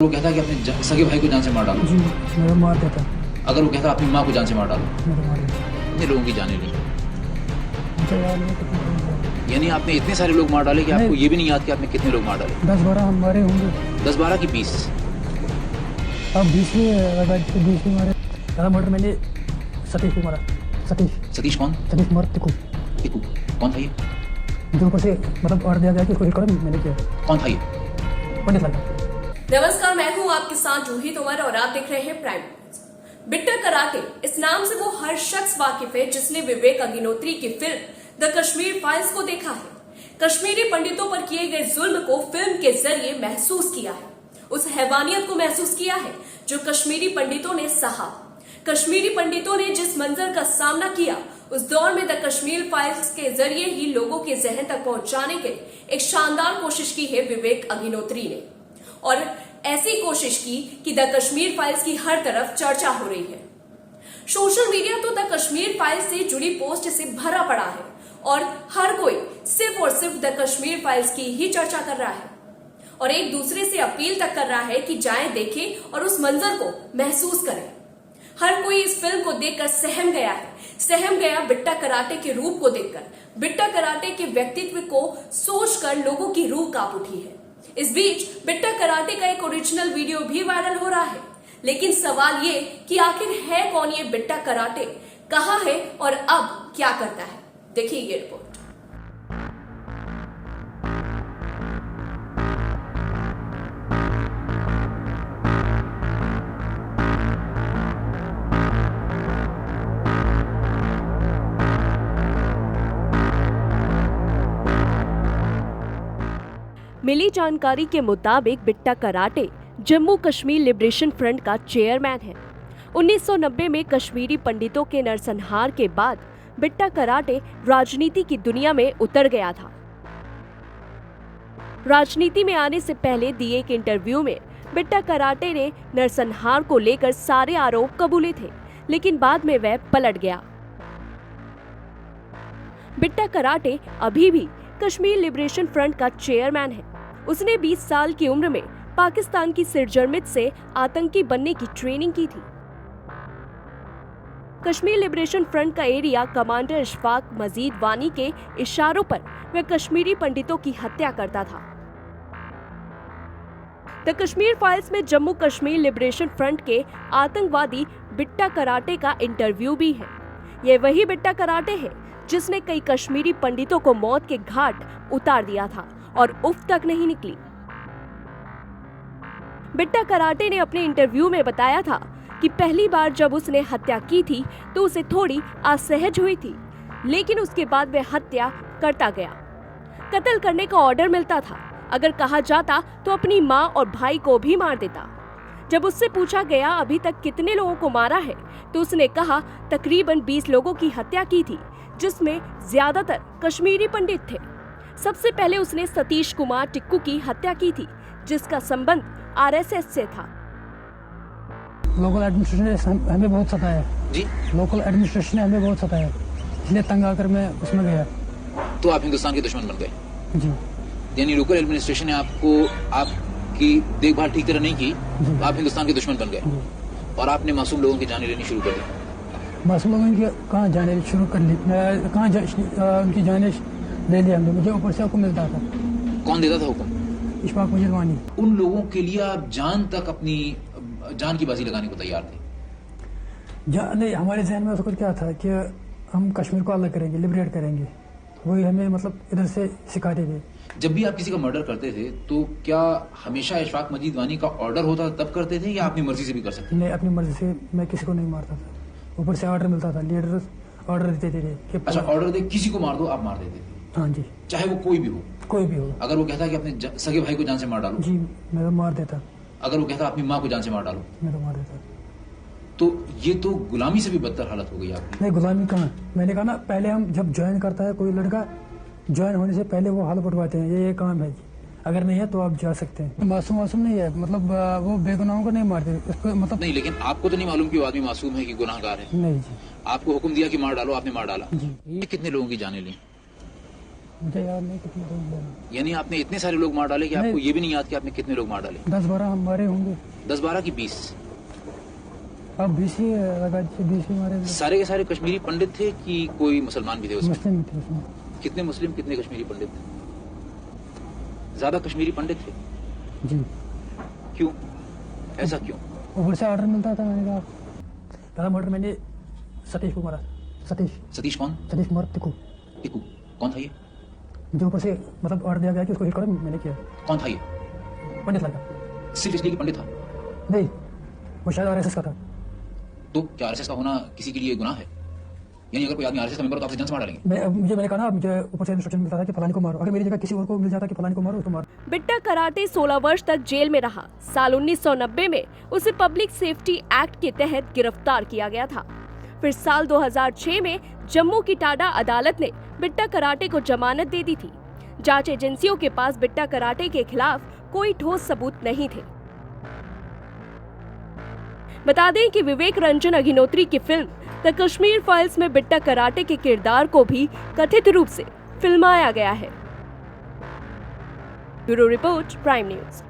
वो कहता कि अपने सगे भाई को जान से मार डालो? जी मेरा मार देता। अगर वो कहता अपनी माँ को जान से मार डालो? मेरा मार देता। कितने लोगों की जाने ली? मुझे याद नहीं कितने लोग हैं। यानी आपने इतने सारे लोग मार डाले कि आपको ये भी नहीं याद कि आपने कितने लोग मार डाले? 10-12 हमारे होंगे। 10-12 की 20? अब 20 भी मारे। ज़्यादा मर्डर मैंने सतीश को मारा। सतीश कौन? सतीश मार टिकू कौन था ये? जो ऊपर से मतलब ऑर्डर दिया गया कि कोई करो मैंने किया। कौन था ये? पंडित लगा। नमस्कार, मैं हूं आपके साथ जूही तोमर और आप देख रहे हैं प्राइम न्यूज़। बिट्टा कराटे, इस नाम से वो हर शख्स वाकिफ है जिसने विवेक अग्निहोत्री की फिल्म द कश्मीर फाइल्स को देखा है। कश्मीरी पंडितों पर किए गए जुल्म को फिल्म के जरिए महसूस किया है, उस हैवानियत को महसूस किया है जो कश्मीरी पंडितों ने सहा। कश्मीरी पंडितों ने जिस मंजर का सामना किया, उस दौर में द कश्मीर फाइल्स के जरिए ही लोगों के जहन तक पहुंचाने के एक शानदार कोशिश की है विवेक अग्निहोत्री ने, और ऐसी कोशिश की कि द कश्मीर फाइल्स की हर तरफ चर्चा हो रही है। सोशल मीडिया तो द कश्मीर फाइल्स से जुड़ी पोस्ट से भरा पड़ा है और हर कोई सिर्फ और सिर्फ द कश्मीर फाइल्स की ही चर्चा कर रहा है और एक दूसरे से अपील तक कर रहा है कि जाएं, देखें और उस मंजर को महसूस करें। हर कोई इस फिल्म को देखकर सहम गया बिट्टा कराटे के रूप को देखकर। बिट्टा कराटे के व्यक्तित्व को सोचकर लोगों की रूह कांप उठी है। इस बीच बिट्टा कराटे का एक ओरिजिनल वीडियो भी वायरल हो रहा है, लेकिन सवाल ये कि आखिर है कौन ये बिट्टा कराटे, कहाँ है और अब क्या करता है? देखिए ये रिपोर्ट। मिली जानकारी के मुताबिक बिट्टा कराटे जम्मू कश्मीर लिबरेशन फ्रंट का चेयरमैन है। 1990 में कश्मीरी पंडितों के नरसंहार के बाद बिट्टा कराटे राजनीति की दुनिया में उतर गया था। राजनीति में आने से पहले दिए एक इंटरव्यू में बिट्टा कराटे ने नरसंहार को लेकर सारे आरोप कबूले थे, लेकिन बाद में वह पलट गया। बिट्टा कराटे अभी भी कश्मीर लिबरेशन फ्रंट का चेयरमैन है। उसने 20 साल की उम्र में पाकिस्तान की सिरजरमित से आतंकी बनने की ट्रेनिंग की थी। कश्मीर लिबरेशन फ्रंट का एरिया कमांडर इशफाक मजीद वानी के इशारों पर वह कश्मीरी पंडितों की हत्या करता था। द कश्मीर फाइल्स में जम्मू कश्मीर लिबरेशन फ्रंट के आतंकवादी बिट्टा कराटे का इंटरव्यू भी है। ये वही बिट्टा कराटे है जिसने कई कश्मीरी पंडितों को मौत के घाट उतार दिया था और उफ तक नहीं निकली। बिट्टा कराटे ने अपने इंटरव्यू में बताया था कि पहली बार जब उसने हत्या की थी तो उसे थोड़ी असहज हुई थी, लेकिन उसके बाद वह हत्या करता गया। कत्ल करने का ऑर्डर मिलता था, अगर कहा जाता तो अपनी माँ और भाई को भी मार देता। जब उससे पूछा गया अभी तक कितने लोगों को मारा है, तो उसने कहा तकरीबन 20 लोगों की हत्या की थी, जिसमें ज्यादातर कश्मीरी पंडित थे। सबसे पहले उसने सतीश कुमार टिक्कू की हत्या की थी, जिसका संबंध आरएसएस से था। लोकल एडमिनिस्ट्रेशन ने हमें बहुत सताया जी। लोकल एडमिनिस्ट्रेशन ने हमें बहुत सताया, इसलिए तंग आकर मैं उसमें गया। तो आप हिंदुस्तान के दुश्मन बन गए? जी। यानी लोकल एडमिनिस्ट्रेशन ने आपकी देखभाल ठीक तरह नहीं की, तो आप हिंदुस्तान के दुश्मन बन गए और आपने मासूम लोगों की जाने लेनी शुरू कर दी। मासूम लोगों की कहाँ जाने शुरू कर ली? कहाँ उनकी जाने ले लिया हमने, मुझे ऊपर से आपको मिलता था। कौन देता था हुक्म? इशफाक मजीद वानी। उन लोगों के लिए आप जान तक अपनी जान की बाजी लगाने को तैयार थे? नहीं, हमारे जहन में उसको क्या था कि हम कश्मीर को अलग करेंगे, लिबरेट करेंगे, वही हमें मतलब इधर से सिखाते थे। जब भी आप किसी का मर्डर करते थे तो क्या हमेशा इशफाक मजीद वानी का ऑर्डर होता तब करते थे या अपनी मर्जी से भी कर सकते? नहीं, अपनी मर्जी से मैं किसी को नहीं मारता था, ऊपर से ऑर्डर मिलता था, लीडर ऑर्डर देते थे कि अच्छा, ऑर्डर दे किसी को मार दो, आप मार देते थे? हाँ जी। चाहे वो कोई भी हो? कोई भी हो। अगर वो कहता कि अपने सगे भाई को जान से मार डालो? जी मैं मार देता। अगर वो कहता अपनी माँ को जान से मार डालो? मैं मार देता। तो ये तो गुलामी से भी बदतर हालत हो गई आपकी। नहीं, गुलामी कहाँ, मैंने कहा ना, पहले हम जब ज्वाइन करता है कोई लड़का, ज्वाइन होने से पहले वो हाल पटवाते हैं, ये काम है, अगर नहीं है तो आप जा सकते हैं। मासूम नहीं है, मतलब वो बेगुनाहों को नहीं मारते उसको, मतलब नहीं, लेकिन आपको तो नहीं मालूम कि वो आदमी मासूम है कि गुनाहगार है? नहीं जी। आपको हुक्म दिया कि मार डालो, आपने मार डाला जी। ये कितने लोगों की जाने ली? मुझे याद नहीं कितने लोग मारे। यानी आपने इतने सारे लोग मार डाले कि आपको नहीं। ये भी नहीं याद कि आपने कितने लोग मार डाले? 10-12 हम मारे होंगे। 10-12 की 20? अब 20 ही लगा, 20 ही मारे। सारे के सारे कश्मीरी पंडित थे कि कोई मुसलमान भी थे उसमें? मुस्लिम थे उसमें। कितने मुस्लिम कितने कश्मीरी पंडित थे? ज्यादा कश्मीरी पंडित थे? जी। क्यों, ऐसा क्यों? ऊपर से ऑर्डर मिलता था। मैंने कहा पहला मर्डर मैंने सतीश को मारा। सतीश कौन? सतीश कुमार टिकू, टिकू कौन था ये? जो ऊपर से मतलब ऑर्डर दिया गया कि उसको हिट करो, मैंने किया। कौन था ये? पंडित लड़का। सिर्फ इसलिए कि पंडित था? नहीं, वो शायद आरएसएस का था। तो क्या आरएसएस का होना किसी के लिए गुनाह है? यानी अगर कोई आदमी आरएसएस का मेंबर हो तो आपसे जान से मार डालेंगे? मैंने कहा ना, मुझे ऊपर से इंस्ट्रक्शन मिलता था कि फलानी को मारो। अगर मेरी जगह किसी और को मिल जाता कि फलानी को मारो, उसको मारो। बिट्टा कराटे 16 वर्ष तक जेल में रहा। साल 1990 में उसे पब्लिक सेफ्टी एक्ट के तहत गिरफ्तार किया गया था। फिर साल 2006 में जम्मू की टाडा अदालत ने बिट्टा कराटे को जमानत दे दी थी। जांच एजेंसियों के पास बिट्टा कराटे के खिलाफ कोई ठोस सबूत नहीं थे। बता दें कि विवेक रंजन अग्निहोत्री की फिल्म द कश्मीर फाइल्स में बिट्टा कराटे के किरदार को भी कथित रूप से फिल्माया गया है। Bureau report, prime news.